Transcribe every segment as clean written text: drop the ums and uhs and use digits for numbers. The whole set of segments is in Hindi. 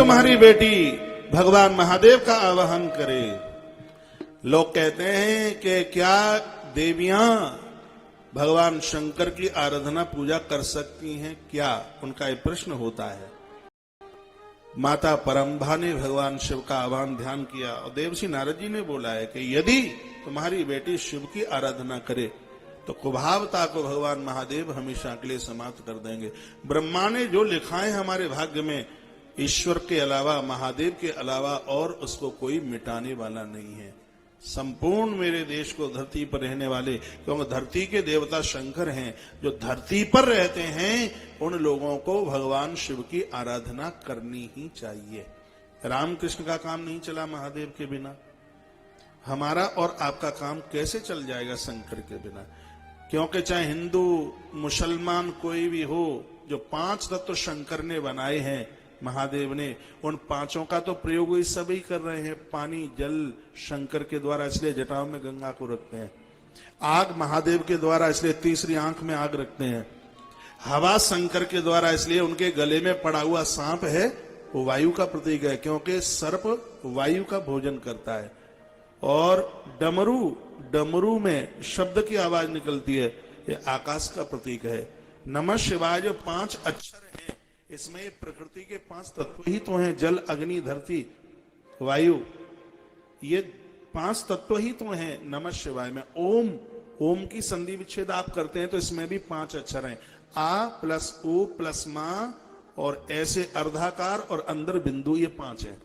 तुम्हारी बेटी भगवान महादेव का आवाहन करे। लोग कहते हैं कि क्या देवियां भगवान शंकर की आराधना पूजा कर सकती हैं क्या, उनका एक प्रश्न होता है। माता परम्भा ने भगवान शिव का आह्वान ध्यान किया और देवर्षि नारद जी ने बोला है कि यदि तुम्हारी बेटी शिव की आराधना करे तो कुभावता को भगवान महादेव हमेशा के लिए समाप्त कर देंगे। ब्रह्मा ने जो लिखा है हमारे भाग्य में, ईश्वर के अलावा, महादेव के अलावा और उसको कोई मिटाने वाला नहीं है। संपूर्ण मेरे देश को धरती पर रहने वाले, क्योंकि धरती के देवता शंकर हैं, जो धरती पर रहते हैं उन लोगों को भगवान शिव की आराधना करनी ही चाहिए। रामकृष्ण का काम नहीं चला महादेव के बिना, हमारा और आपका काम कैसे चल जाएगा शंकर के बिना। क्योंकि चाहे हिंदू मुसलमान कोई भी हो, जो 5 तत्व शंकर ने बनाए हैं महादेव ने, उन 5 का तो प्रयोग ही सभी कर रहे हैं। पानी जल शंकर के द्वारा, इसलिए जटाओं में गंगा को रखते हैं। आग महादेव के द्वारा, इसलिए तीसरी आंख में आग रखते हैं। हवा शंकर के द्वारा, इसलिए उनके गले में पड़ा हुआ सांप है वो वायु का प्रतीक है, क्योंकि सर्प वायु का भोजन करता है। और डमरू में शब्द की आवाज निकलती है, ये आकाश का प्रतीक है। नमः शिवाय जो 5 अक्षर हैं, इसमें प्रकृति के 5 तत्व ही तो हैं, जल अग्नि धरती वायु, ये 5 तत्व ही तो हैं नमः शिवाय में। ओम की संधि विच्छेद आप करते हैं तो इसमें भी 5 अक्षर हैं, आ प्लस ओ प्लस मां और ऐसे अर्धाकार और अंदर बिंदु, ये 5 है।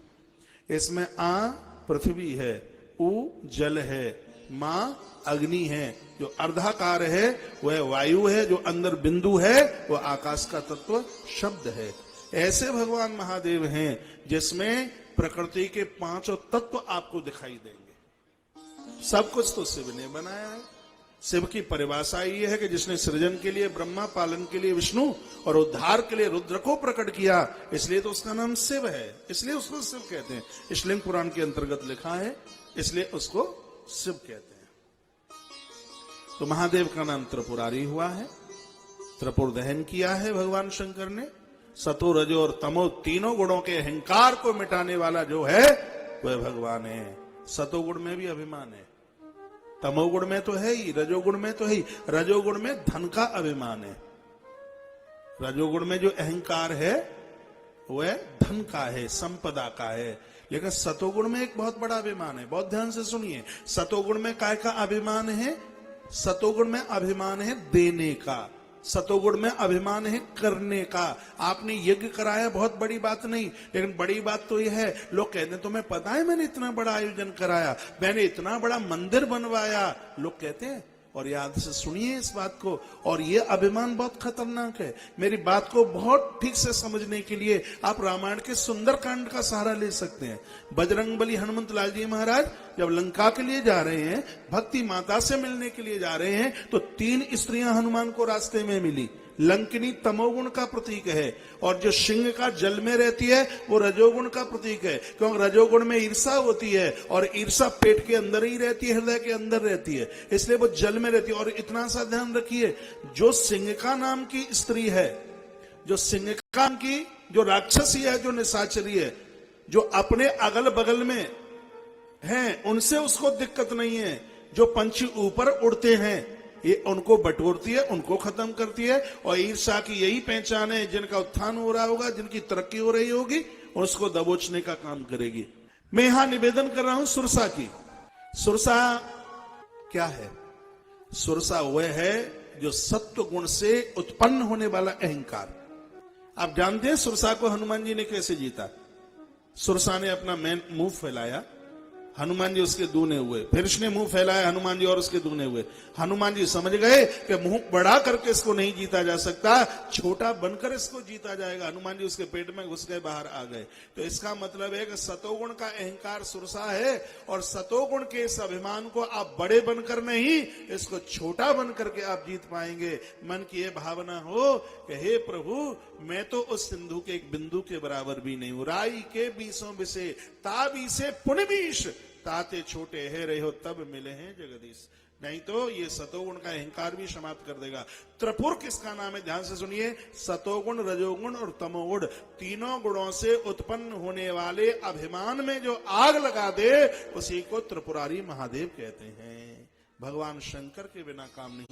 इसमें आ पृथ्वी है, उ जल है, मां अग्नि है, जो अर्धाकार है वह वायु है, जो अंदर बिंदु है वह आकाश का तत्व शब्द है। ऐसे भगवान महादेव हैं जिसमें प्रकृति के 5 तत्व आपको दिखाई देंगे। सब कुछ तो शिव ने बनाया है। शिव की परिभाषा ये है कि जिसने सृजन के लिए ब्रह्मा, पालन के लिए विष्णु और उद्धार के लिए रुद्र को प्रकट किया, इसलिए तो उसका नाम शिव है, इसलिए उसको शिव कहते हैं। इशलिंग पुराण के अंतर्गत लिखा है, इसलिए उसको शिव कहते हैं। तो महादेव का नाम त्रिपुरारी हुआ है, त्रिपुर दहन किया है भगवान शंकर ने। सतो रजो और तमो तीनों गुणों के अहंकार को मिटाने वाला जो है वह भगवान है। सतोगुण में भी अभिमान है, तमोगुण में तो है ही, रजोगुण में तो है ही। रजोगुण में धन का अभिमान है, रजोगुण में जो अहंकार है वह धन का है, संपदा का है। लेकिन सतोगुण में एक बहुत बड़ा अभिमान है, बहुत ध्यान से सुनिए। सतोगुण में काय का अभिमान है? सतोगुण में अभिमान है देने का, सतोगुण में अभिमान है करने का। आपने यज्ञ कराया, बहुत बड़ी बात नहीं, लेकिन बड़ी बात तो यह है, लोग कहते हैं तुम्हें पता है मैंने इतना बड़ा आयोजन कराया, मैंने इतना बड़ा मंदिर बनवाया, लोग कहते हैं। और याद से सुनिए इस बात को, और ये अभिमान बहुत खतरनाक है। मेरी बात को बहुत ठीक से समझने के लिए आप रामायण के सुंदर कांड का सहारा ले सकते हैं। बजरंगबली हनुमंत लाल जी महाराज जब लंका के लिए जा रहे हैं, भक्ति माता से मिलने के लिए जा रहे हैं, तो 3 स्त्रियां हनुमान को रास्ते में मिली। लंकिनी तमोगुण का प्रतीक है, और जो सिंह का जल में रहती है वो रजोगुण का प्रतीक है, क्योंकि रजोगुण में ईर्षा होती है, और ईर्षा पेट के अंदर ही रहती है, हृदय के अंदर रहती है, इसलिए वो जल में रहती है। और इतना सा ध्यान रखिए, जो सिंह का नाम की स्त्री है, जो सिंह का नाम की जो राक्षसी है, जो निशाचरी है, जो अपने अगल बगल में हैं उनसे उसको दिक्कत नहीं है। जो पंछी ऊपर उड़ते हैं ये उनको बटोरती है, उनको खत्म करती है। और ईर्षा की यही पहचान है, जिनका उत्थान हो रहा होगा, जिनकी तरक्की हो रही होगी, उसको दबोचने का काम करेगी। मैं यहां निवेदन कर रहा हूं सुरसा की। सुरसा क्या है? सुरसा वह है जो सत्व गुण से उत्पन्न होने वाला अहंकार। आप जानते हैं सुरसा को हनुमान जी ने कैसे जीता? सुरसा ने अपना मुंह फैलाया, हनुमान जी उसके दूने हुए, फिर उसने मुंह फैलाया, हनुमान जी और उसके दूने हुए। हनुमान जी समझ गए कि मुंह बड़ा करके इसको नहीं जीता जा सकता, छोटा बनकर इसको जीता जाएगा। हनुमान जी उसके पेट में घुस गए, बाहर आ गए। तो इसका मतलब है कि सतोगुण का अहंकार सुरसा है, और सतोगुण के इस अभिमान को आप बड़े बनकर नहीं, इसको छोटा बनकर के आप जीत पाएंगे। मन की यह भावना हो कि हे प्रभु, मैं तो उस सिंधु के एक बिंदु के बराबर भी नहीं हूं। राई के बीसों बिसे ताबी से पुनबीश, ताते छोटे है रहे हो तब मिले हैं जगदीश। नहीं तो ये सतोगुण का अहंकार भी समाप्त कर देगा। त्रिपुर किसका नाम है? ध्यान से सुनिए। सतोगुण, रजोगुण और तमोगुण, तीनों गुणों से उत्पन्न होने वाले अभिमान में जो आग लगा दे उसी को त्रिपुरारी महादेव कहते हैं। भगवान शंकर के बिना काम नहीं।